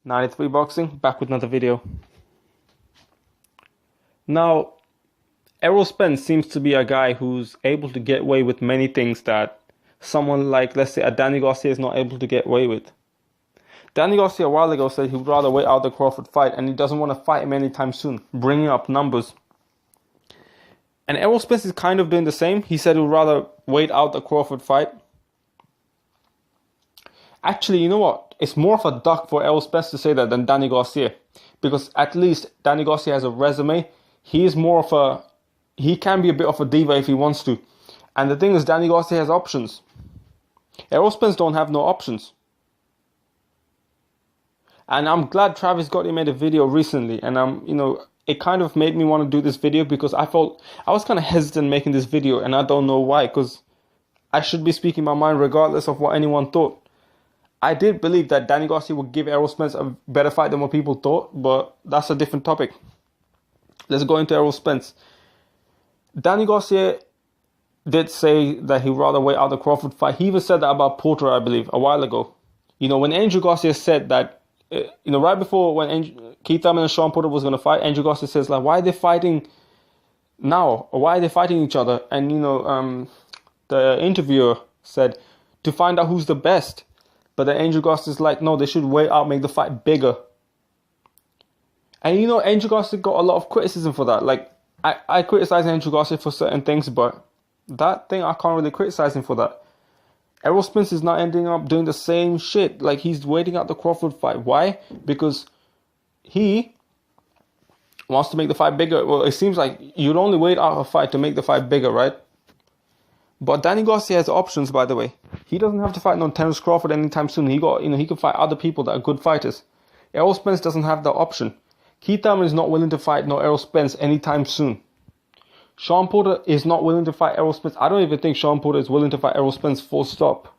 93 Boxing, back with another video. Now, Errol Spence seems to be a guy who's able to get away with many things that someone like, let's say, a Danny Garcia is not able to get away with. Danny Garcia a while ago said he would rather wait out the Crawford fight and he doesn't want to fight him anytime soon, bringing up numbers. And Errol Spence is kind of doing the same. He said he would rather wait out the Crawford fight. Actually, you know what? It's more of a duck for Errol Spence to say that than Danny Garcia. Because at least Danny Garcia has a resume. He can be a bit of a diva if he wants to. And the thing is, Danny Garcia has options. Errol Spence don't have no options. And I'm glad Travis Gotti made a video recently. And it kind of made me want to do this video because I was kind of hesitant making this video. And I don't know why. Because I should be speaking my mind regardless of what anyone thought. I did believe that Danny Garcia would give Errol Spence a better fight than what people thought, but that's a different topic. Let's go into Errol Spence. Danny Garcia did say that he'd rather wait out the Crawford fight. He even said that about Porter, I believe, a while ago. When Andrew Garcia said that, right before when Keith Thurman and Sean Porter was going to fight, Andrew Garcia says, like, why are they fighting now? Or why are they fighting each other? And, the interviewer said, to find out who's the best. But then Andrew Garcia's like, no, they should wait out, make the fight bigger. And Andrew Garcia got a lot of criticism for that. Like, I criticize Andrew Garcia for certain things, but that thing, I can't really criticize him for that. Errol Spence is now ending up doing the same shit. Like, he's waiting out the Crawford fight. Why? Because he wants to make the fight bigger. Well, it seems like you'd only wait out a fight to make the fight bigger, right? But Danny Garcia has options, by the way. He doesn't have to fight no Terence Crawford anytime soon. He can fight other people that are good fighters. Errol Spence doesn't have that option. Keith Thurman is not willing to fight no Errol Spence anytime soon. Sean Porter is not willing to fight Errol Spence. I don't even think Sean Porter is willing to fight Errol Spence full stop.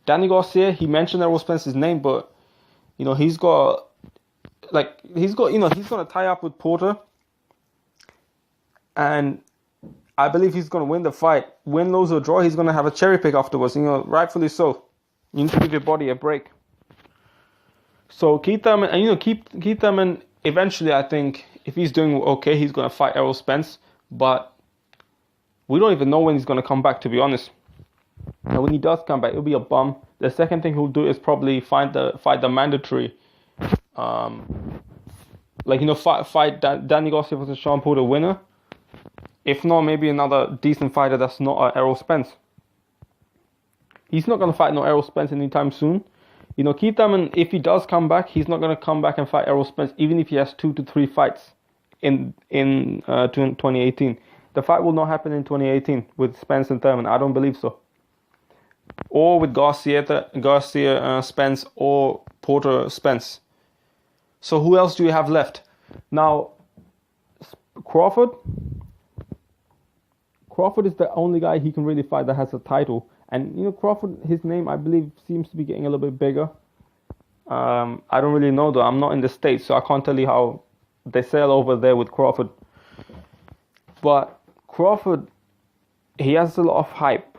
Danny Garcia, he mentioned Errol Spence's name, but he's going to tie up with Porter, and I believe he's going to win the fight. Win, lose, or draw, he's going to have a cherry pick afterwards. Rightfully so. You need to give your body a break. So Keith Thurman, and Keith Thurman, eventually, I think, if he's doing okay, he's going to fight Errol Spence. But we don't even know when he's going to come back, to be honest. And when he does come back, it'll be a bum. The second thing he'll do is probably fight the mandatory. Fight Danny Garcia versus Sean Porter winner. If not, maybe another decent fighter that's not Errol Spence. He's not going to fight no Errol Spence anytime soon. Keith Thurman, if he does come back, he's not going to come back and fight Errol Spence, even if he has 2 to 3 fights in 2018. The fight will not happen in 2018 with Spence and Thurman. I don't believe so. Or with Garcia Spence, or Porter Spence. So who else do you have left? Now, Crawford is the only guy he can really fight that has a title. And, Crawford, his name, I believe, seems to be getting a little bit bigger. I don't really know, though. I'm not in the States, so I can't tell you how they sell over there with Crawford. But Crawford, he has a lot of hype.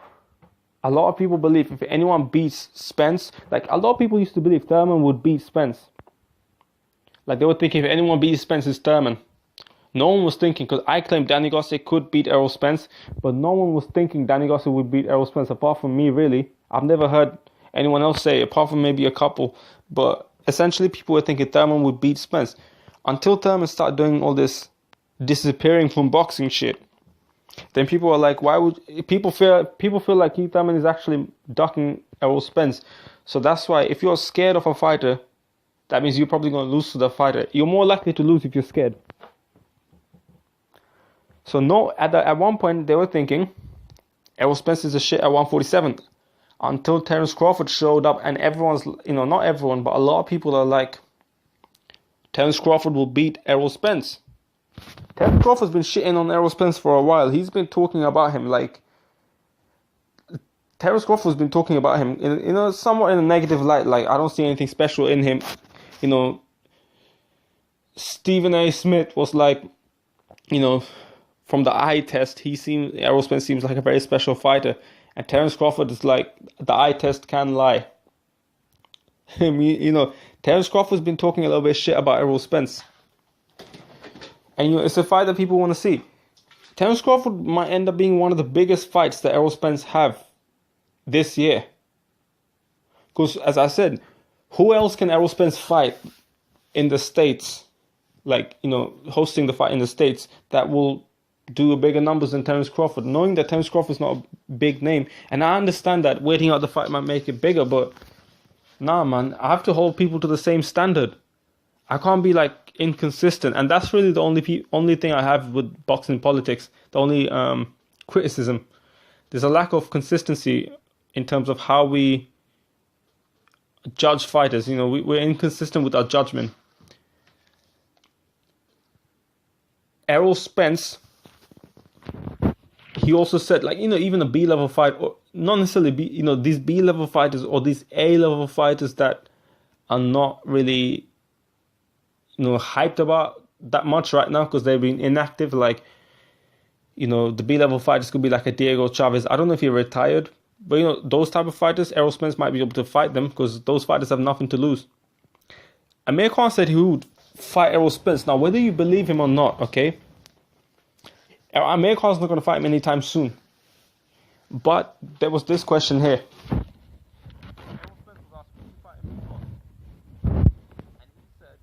A lot of people believe if anyone beats Spence, like a lot of people used to believe Thurman would beat Spence. Like they would think if anyone beats Spence, it's Thurman. No one was thinking, because I claimed Danny Garcia could beat Errol Spence, but no one was thinking Danny Garcia would beat Errol Spence, apart from me, really. I've never heard anyone else say, apart from maybe a couple, but essentially people were thinking Thurman would beat Spence. Until Thurman started doing all this disappearing from boxing shit, then people were like, why would people feel like Keith Thurman is actually ducking Errol Spence? So that's why, if you're scared of a fighter, that means you're probably going to lose to the fighter. You're more likely to lose if you're scared. So no, at one point they were thinking Errol Spence is a shit at 147 until Terence Crawford showed up, and everyone's, not everyone, but a lot of people are like, Terence Crawford will beat Errol Spence. Terence Crawford's been shitting on Errol Spence for a while. He's been talking about him Terence Crawford's been talking about him in somewhat in a negative light. Like, I don't see anything special in him. Stephen A. Smith was like, from the eye test, Errol Spence seems like a very special fighter. And Terence Crawford is like, the eye test can lie. I mean, Terence Crawford's been talking a little bit of shit about Errol Spence. And it's a fight that people want to see. Terence Crawford might end up being one of the biggest fights that Errol Spence have this year. Because, as I said, who else can Errol Spence fight in the States? Like, hosting the fight in the States that will do bigger numbers than Terence Crawford. Knowing that Terence Crawford's not a big name. And I understand that waiting out the fight might make it bigger. But, nah, man. I have to hold people to the same standard. I can't be, inconsistent. And that's really the only thing I have with boxing politics. The only criticism. There's a lack of consistency in terms of how we judge fighters. We're inconsistent with our judgment. Errol Spence, he also said, even a B-level fight, or not necessarily these B-level fighters or these A-level fighters that are not really, hyped about that much right now because they've been inactive. The B-level fighters could be like a Diego Chavez. I don't know if he retired, but those type of fighters, Errol Spence might be able to fight them because those fighters have nothing to lose. Amir Khan said he would fight Errol Spence. Now, whether you believe him or not, okay, Amir Khan's not going to fight him anytime soon. But there was this question here. Errol Spence was asked, "Will you fight Amir Khan?" And he said,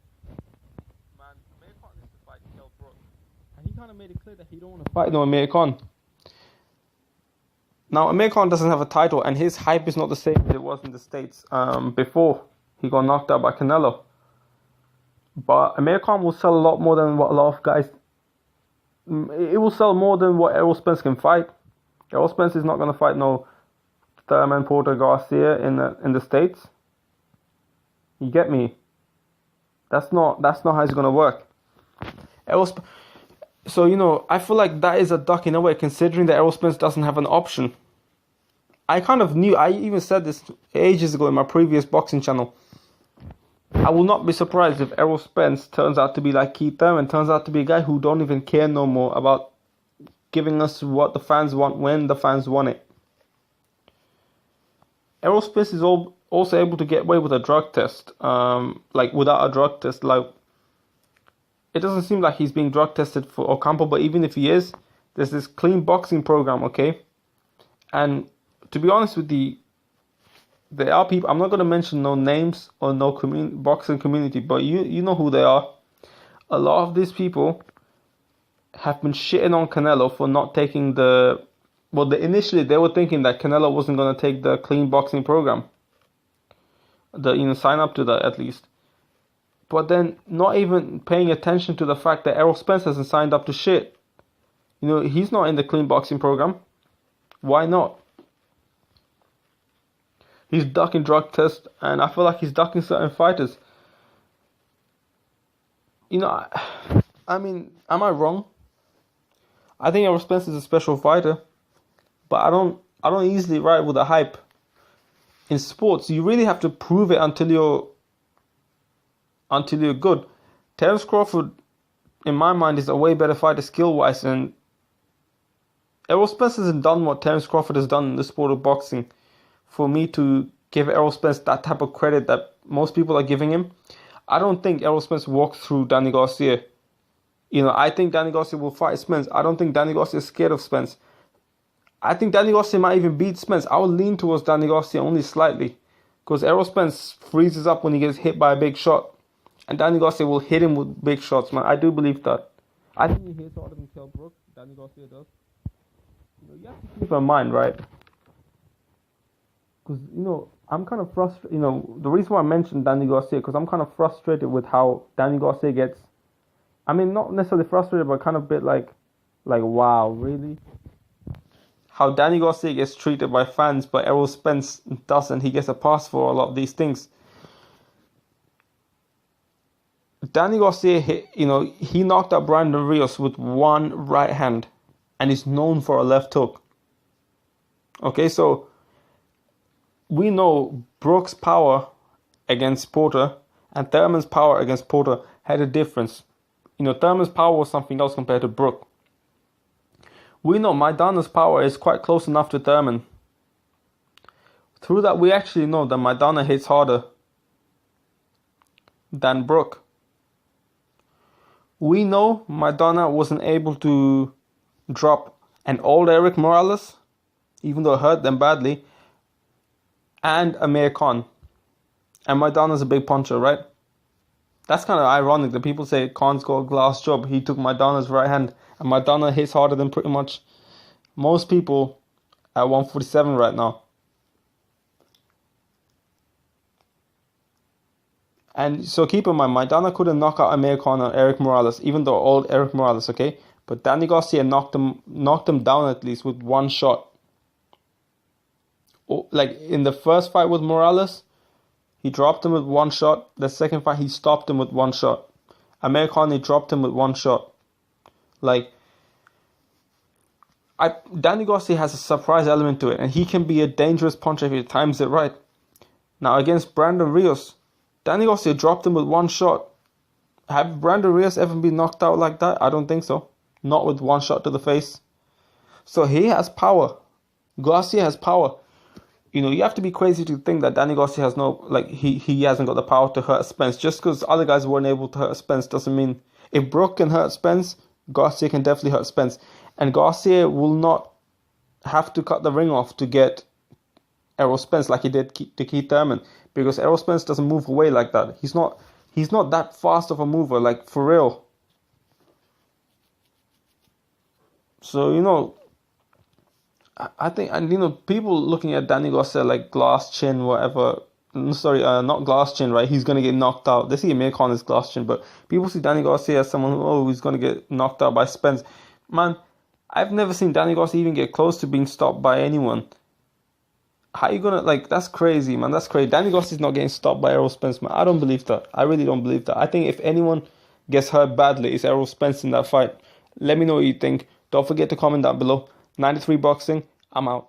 "Man, Amir Khan needs to fight Kell Brook." And he kind of made it clear that he don't want to fight Amir Khan. Now, Amir Khan doesn't have a title, and his hype is not the same as it was in the States before he got knocked out by Canelo. But Amir Khan will sell a lot more than what a lot of guys... It will sell more than what Errol Spence can fight. Errol Spence is not going to fight no Thurman Porter Garcia in the States. You get me? That's not how it's going to work. So, I feel like that is a duck in a way, considering that Errol Spence doesn't have an option. I kind of knew, I even said this ages ago in my previous boxing channel. I will not be surprised if Errol Spence turns out to be like Keith Thurman, turns out to be a guy who don't even care no more about giving us what the fans want when the fans want it. Errol Spence is also able to get away with a drug test, without a drug test. It doesn't seem like he's being drug tested for Ocampo, but even if he is, there's this clean boxing program, okay? And to be honest with you, there are people, I'm not going to mention no names or no boxing community, but you know who they are. A lot of these people have been shitting on Canelo for not taking initially they were thinking that Canelo wasn't going to take the clean boxing program. Sign up to that at least. But then not even paying attention to the fact that Errol Spence hasn't signed up to shit. He's not in the clean boxing program. Why not? He's ducking drug tests, and I feel like he's ducking certain fighters. I mean, am I wrong? I think Errol Spence is a special fighter, but I don't easily ride with the hype. In sports, you really have to prove it until you're good. Terence Crawford, in my mind, is a way better fighter skill-wise, and Errol Spence hasn't done what Terence Crawford has done in the sport of boxing. For me to give Errol Spence that type of credit that most people are giving him, I don't think Errol Spence walked through Danny Garcia. I think Danny Garcia will fight Spence. I don't think Danny Garcia is scared of Spence. I think Danny Garcia might even beat Spence. I would lean towards Danny Garcia only slightly, because Errol Spence freezes up when he gets hit by a big shot, and Danny Garcia will hit him with big shots, man. I do believe that. I think he hits harder than Kell Brook. Danny Garcia does. You have to keep in mind, right? Because, I'm kind of frustrated. The reason why I mentioned Danny Garcia, because I'm kind of frustrated with how Danny Garcia gets. I mean, not necessarily frustrated, but kind of a bit like, wow, really? How Danny Garcia gets treated by fans, but Errol Spence doesn't. He gets a pass for a lot of these things. Danny Garcia, he knocked out Brandon Rios with one right hand, and is known for a left hook. Okay, so we know Brook's power against Porter and Thurman's power against Porter had a difference. Thurman's power was something else compared to Brook. We know Maidana's power is quite close enough to Thurman. Through that, we actually know that Maidana hits harder. than Brooke. We know Maidana wasn't able to drop an old Eric Morales, even though it hurt them badly, and Amir Khan. And Maidana's a big puncher, right? That's kind of ironic that people say Khan's got a glass job. He took Maidana's right hand, and Maidana hits harder than pretty much most people at 147 right now. And so keep in mind, Maidana couldn't knock out Amir Khan or Eric Morales, even though old Eric Morales, okay? But Danny Garcia knocked him down at least with one shot. Like in the first fight with Morales, he dropped him with one shot. The second fight, he stopped him with one shot. Amir Khan, he dropped him with one shot. Like, Danny Garcia has a surprise element to it, and he can be a dangerous puncher if he times it right. Now, against Brandon Rios, Danny Garcia dropped him with one shot. Have Brandon Rios ever been knocked out like that? I don't think so. Not with one shot to the face. So he has power. Garcia has power. You know, you have to be crazy to think that Danny Garcia has no, like, he hasn't got the power to hurt Spence. Just because other guys weren't able to hurt Spence doesn't mean, if Brook can hurt Spence, Garcia can definitely hurt Spence. And Garcia will not have to cut the ring off to get Errol Spence like he did to Keith Thurman, because Errol Spence doesn't move away like that. He's not that fast of a mover, like, for real. So, you know, I think, and you know, people looking at Danny Garcia like glass chin, whatever. Sorry, not glass chin, right? He's gonna get knocked out. They see Amir Khan as glass chin, but people see Danny Garcia as someone who, oh, he's gonna get knocked out by Spence. Man, I've never seen Danny Garcia even get close to being stopped by anyone. How you gonna, like, that's crazy, man. That's crazy. Danny Garcia's not getting stopped by Errol Spence, man. I don't believe that. I really don't believe that. I think if anyone gets hurt badly, it's Errol Spence in that fight. Let me know what you think. Don't forget to comment down below. 93 Boxing, I'm out.